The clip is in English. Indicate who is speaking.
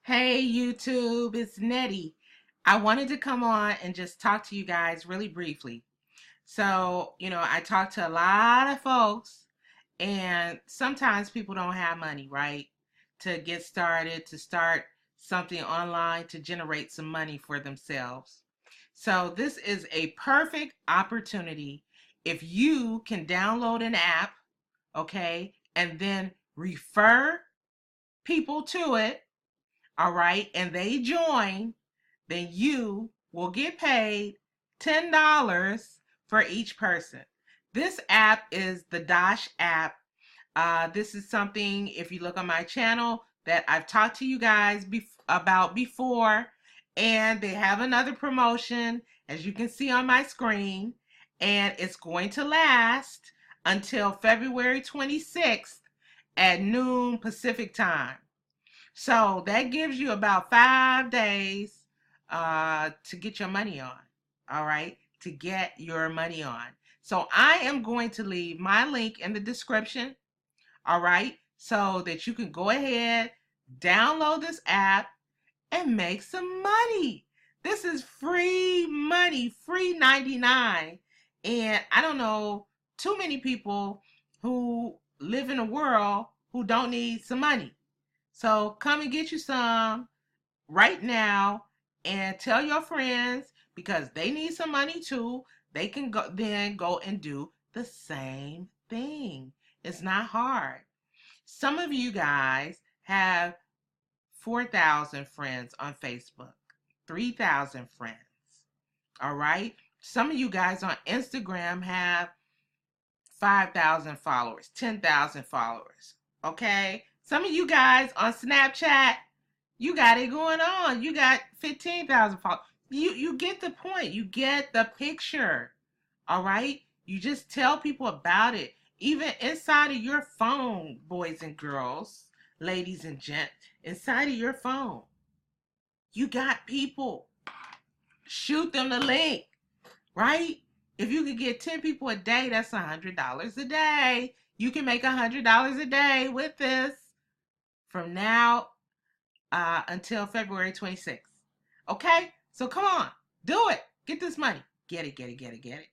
Speaker 1: Hey YouTube, it's Nettie. I wanted to come on and just talk to you guys really briefly. So, I talk to a lot of folks, and sometimes people don't have money, right? To get started, to start something online to generate some money for themselves. So, this is a perfect opportunity if you can download an app, okay, and then refer people to it, all right, and they join, then you will get paid $10 for each person. This app is the DOSH app. This is something, if you look on my channel, that I've talked to you guys about before, and they have another promotion, as you can see on my screen, and it's going to last until February 26th at noon Pacific time. So that gives you about 5 days to get your money on. All right, to get your money on. So I am going to leave my link in the description. All right, so that you can go ahead, download this app, and make some money. This is free money, free 99. And I don't know too many people who live in a world who don't need some money. So come and get you some right now and tell your friends, because they need some money too. They can go and do the same thing. It's not hard. Some of you guys have 4,000 friends on Facebook, 3,000 friends. All right. Some of you guys on Instagram have 5,000 followers, 10,000 followers. Okay. Some of you guys on Snapchat, you got it going on. You got 15,000 followers. You get the point. You get the picture. All right. You just tell people about it. Even inside of your phone, boys and girls, ladies and gents, inside of your phone, you got people. Shoot them the link, right? If you could get 10 people a day, that's $100 a day. You can make $100 a day with this from now until February 26th. Okay? So come on, do it. Get this money. Get it, get it, get it, get it.